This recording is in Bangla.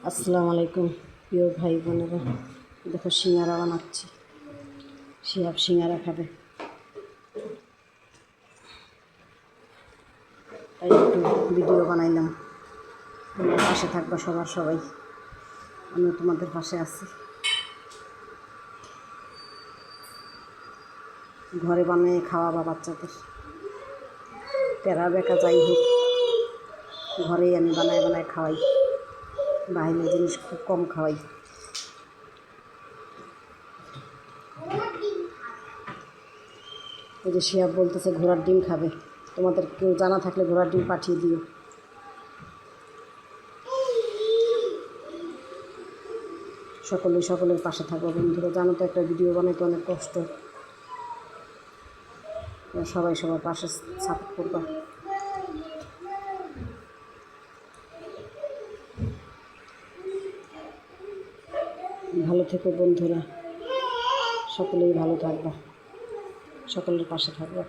আসসালামু আলাইকুম প্রিয় ভাই বোনেরা, দেখো সিঙ্গারা বানাচ্ছি। শিহাব সিঙ্গারা খাবে, তাই একটু ভিডিও বানাইলাম। তোমার পাশে থাকবা সবাই, আমিও তোমাদের পাশে আছি। ঘরে বানিয়ে খাওয়াবা বাচ্চাদের, প্যারা বেকা যাই হোক, ঘরেই আমি বানায় খাওয়াই। বাইরের জিনিস খুব কম খাওয়াই। ওই যে শিহাব বলতেছে ঘোড়ার ডিম খাবে, তোমাদের কেউ জানা থাকলে ঘোড়ার ডিম পাঠিয়ে দিও। সকলের পাশে থাকবো বন্ধুরা, জানো তো একটা ভিডিও বানাইতে অনেক কষ্ট। সবাই সবার পাশে সাপোর্ট করবা। ভালো থেকো বন্ধুরা, সকলেই ভালো থাকবা, সকলের পাশে থাকবা।